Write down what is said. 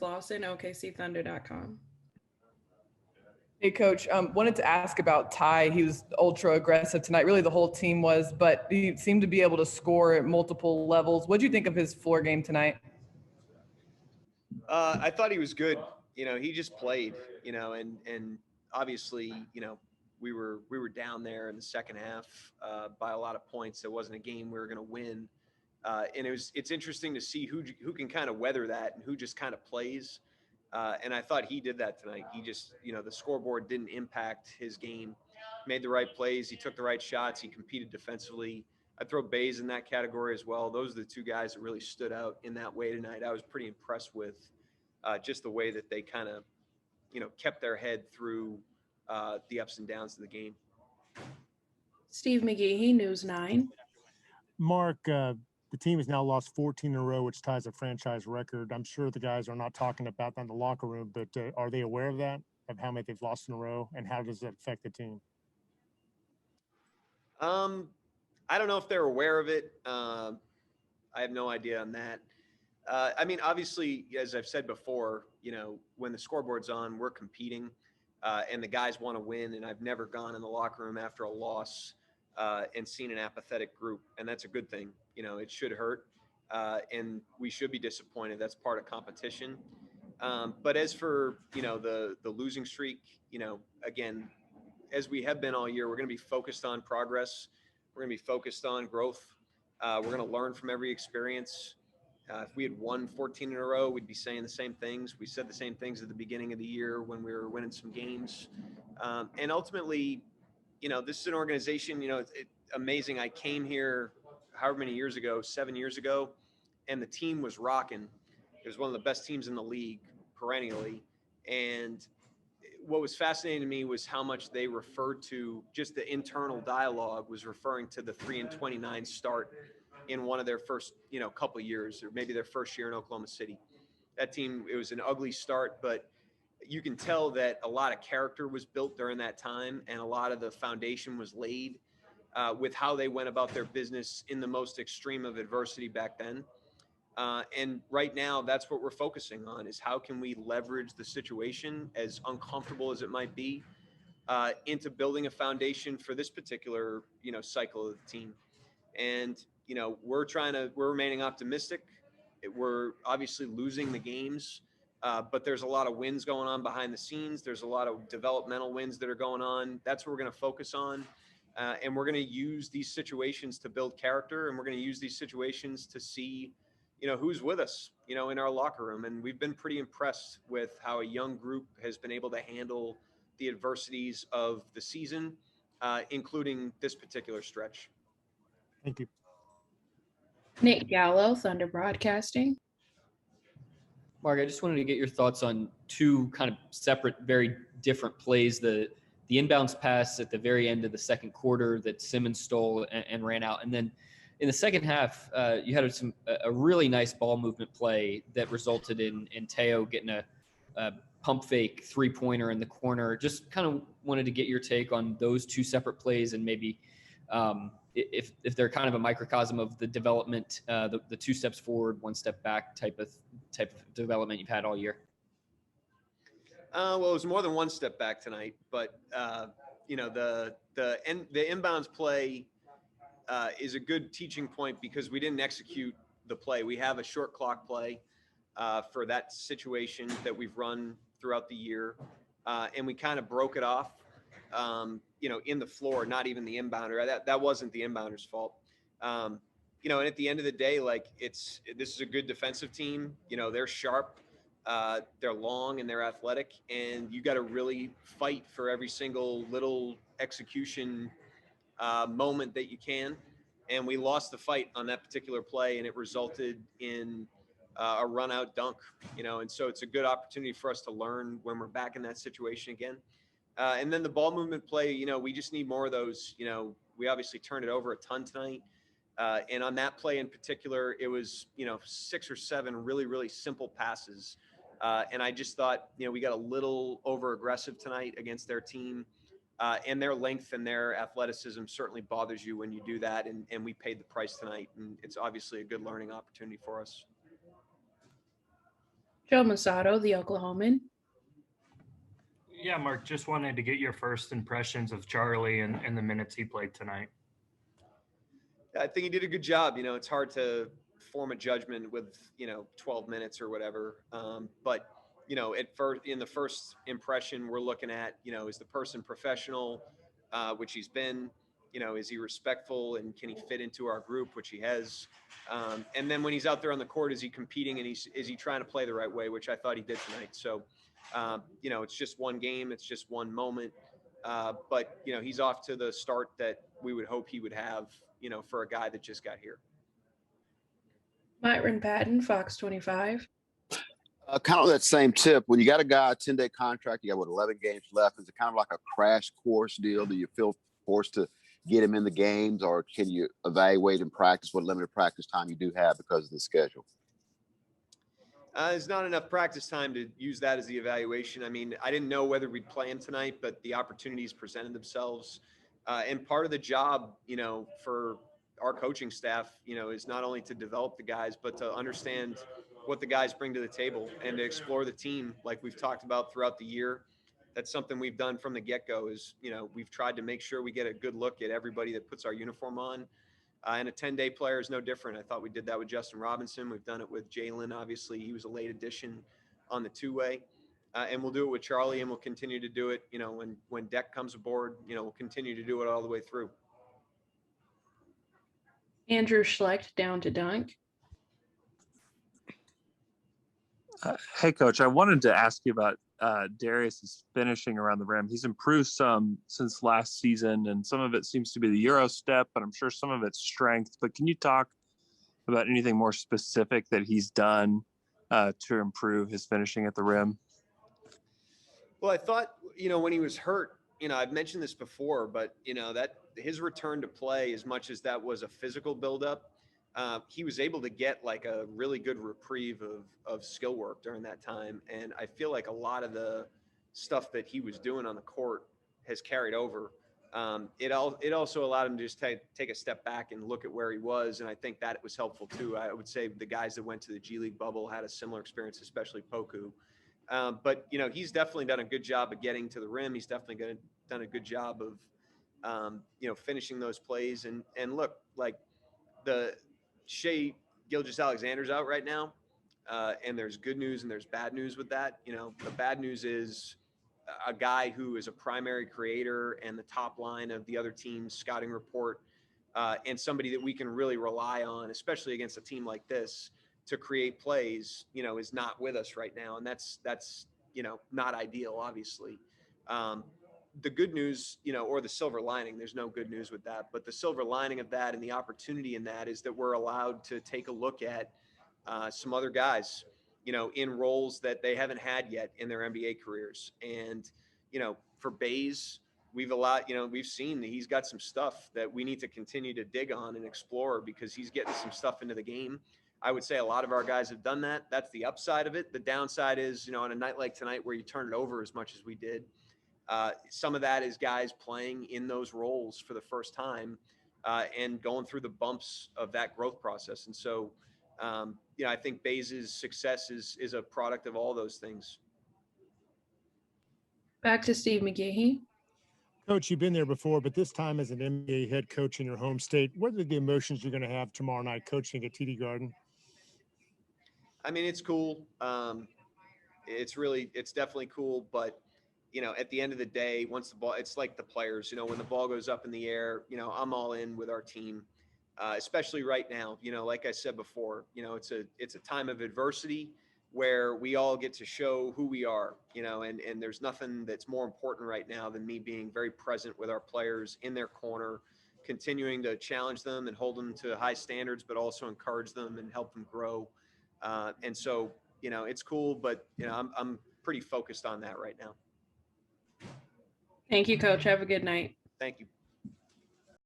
Lawson, OKCThunder.com. Hey, Coach. Wanted to ask about Ty. He was ultra aggressive tonight. Really, the whole team was, but he seemed to be able to score at multiple levels. What do you think of his floor game tonight? I thought he was good. He just played. And obviously, we were down there in the second half by a lot of points. It wasn't a game we were going to win, and it's interesting to see who can kind of weather that and who just kind of plays. And I thought he did that tonight. He just, the scoreboard didn't impact his game. Made the right plays. He took the right shots. He competed defensively. I'd throw Bays in that category as well. Those are the two guys that really stood out in that way tonight. I was pretty impressed with just the way that they kind of, kept their head through the ups and downs of the game. Steve McGehee, News 9. Mark, the team has now lost 14 in a row, which ties a franchise record. I'm sure the guys are not talking about that in the locker room, but are they aware of that, of how many they've lost in a row, and how does that affect the team? I don't know if they're aware of it. I have no idea on that. Obviously, as I've said before, when the scoreboard's on, we're competing, and the guys want to win. And I've never gone in the locker room after a loss and seen an apathetic group, and that's a good thing. It should hurt, and we should be disappointed. That's part of competition. But as for the losing streak, again, as we have been all year, we're going to be focused on progress. We're going to be focused on growth. We're going to learn from every experience. If we had won 14 in a row, we'd be saying the same things. We said the same things at the beginning of the year when we were winning some games. And ultimately, this is an organization, it's amazing. I came here however many years ago, 7 years ago, and the team was rocking. It was one of the best teams in the league perennially. And what was fascinating to me was how much they referred to just the internal dialogue was referring to the 3-29 start in one of their first, couple of years, or maybe their first year in Oklahoma City. That team, it was an ugly start, but you can tell that a lot of character was built during that time, and a lot of the foundation was laid with how they went about their business in the most extreme of adversity back then. And right now, that's what we're focusing on, is how can we leverage the situation, as uncomfortable as it might be, into building a foundation for this particular, cycle of the team. And, we're remaining optimistic. We're obviously losing the games, but there's a lot of wins going on behind the scenes. There's a lot of developmental wins that are going on. That's what we're going to focus on. And we're going to use these situations to build character, and we're going to use these situations to see, who's with us, in our locker room. And we've been pretty impressed with how a young group has been able to handle the adversities of the season, including this particular stretch. Thank you. Nick Gallo, Thunder Broadcasting. Mark, I just wanted to get your thoughts on two kind of separate, very different plays. The inbounds pass at the very end of the second quarter that Simmons stole and ran out. And then in the second half, you had a really nice ball movement play that resulted in Teo getting a pump fake three-pointer in the corner. Just kind of wanted to get your take on those two separate plays, and maybe if they're kind of a microcosm of the development, the 2 steps forward, 1 step back type of development you've had all year. Well, it was more than 1 step back tonight, but the inbounds play is a good teaching point because we didn't execute the play. We have a short clock play for that situation that we've run throughout the year, and we kind of broke it off, in the floor, not even the inbounder. That wasn't the inbounder's fault. And at the end of the day, this is a good defensive team. They're sharp, they're long, and they're athletic, and you got to really fight for every single little execution moment that you can. And we lost the fight on that particular play, and it resulted in a run out dunk, and so it's a good opportunity for us to learn when we're back in that situation again. And then the ball movement play, we just need more of those. We obviously turned it over a ton tonight. And on that play in particular, it was, 6 or 7 really, really simple passes. And I just thought, we got a little over aggressive tonight against their team. And their length and their athleticism certainly bothers you when you do that. And we paid the price tonight. And it's obviously a good learning opportunity for us. Joe Masato, the Oklahoman. Yeah, Mark, just wanted to get your first impressions of Charlie and the minutes he played tonight. I think he did a good job. It's hard to form a judgment with 12 minutes or whatever. But at first, in the first impression, we're looking at is the person professional, which he's been. Is he respectful and can he fit into our group, which he has. And then when he's out there on the court, is he competing and is he trying to play the right way, which I thought he did tonight. So it's just one game, it's just one moment. But he's off to the start that we would hope he would have, for a guy that just got here. Myron Patton, Fox 25. Kind of that same tip. When you got a guy, a 10-day contract, you got 11 games left. Is it kind of like a crash course deal? Do you feel forced to get him in the games, or can you evaluate and practice what limited practice time you do have because of the schedule? There's not enough practice time to use that as the evaluation. I mean, I didn't know whether we'd play him tonight, but the opportunities presented themselves. And part of the job, for our coaching staff, is not only to develop the guys, but to understand what the guys bring to the table and to explore the team like we've talked about throughout the year. That's something we've done from the get-go is, we've tried to make sure we get a good look at everybody that puts our uniform on. And a 10-day player is no different. I thought we did that with Justin Robinson. We've done it with Jalen. Obviously, he was a late addition on the two-way. And we'll do it with Charlie, and we'll continue to do it, when Deck comes aboard, we'll continue to do it all the way through. Andrew Schlecht, Down to Dunk. Hey, Coach, I wanted to ask you about Darius's finishing around the rim. He's improved some since last season, and some of it seems to be the Euro step, but I'm sure some of it's strength. But can you talk about anything more specific that he's done to improve his finishing at the rim? Well, I thought, when he was hurt, I've mentioned this before, but, that his return to play, as much as that was a physical buildup, he was able to get like a really good reprieve of skill work during that time. And I feel like a lot of the stuff that he was doing on the court has carried over. It also allowed him to just take a step back and look at where he was. And I think that it was helpful too. I would say the guys that went to the G League bubble had a similar experience, especially Poku. But, he's definitely done a good job of getting to the rim. He's definitely done a good job of, finishing those plays. And look, like the Shea Gilgeous-Alexander's out right now. And there's good news and there's bad news with that. The bad news is a guy who is a primary creator and the top line of the other team's scouting report, and somebody that we can really rely on, especially against a team like this, to create plays, is not with us right now. And that's not ideal, obviously. The good news, or the silver lining, there's no good news with that, but the silver lining of that and the opportunity in that is that we're allowed to take a look at some other guys, in roles that they haven't had yet in their NBA careers. And, for Bays, we've seen that he's got some stuff that we need to continue to dig on and explore because he's getting some stuff into the game. I would say a lot of our guys have done that. That's the upside of it. The downside is, on a night like tonight where you turn it over as much as we did, some of that is guys playing in those roles for the first time and going through the bumps of that growth process. And so, I think Bays' success is a product of all those things. Back to Steve McGahee. Coach, you've been there before, but this time as an NBA head coach in your home state, what are the emotions you're going to have tomorrow night coaching at TD Garden? I mean, it's cool. It's definitely cool. But, at the end of the day, once the ball, it's like the players, when the ball goes up in the air, I'm all in with our team, especially right now. Like I said before, it's a time of adversity where we all get to show who we are, and there's nothing that's more important right now than me being very present with our players in their corner, continuing to challenge them and hold them to high standards, but also encourage them and help them grow. And so, it's cool, but, I'm pretty focused on that right now. Thank you, Coach. Have a good night. Thank you.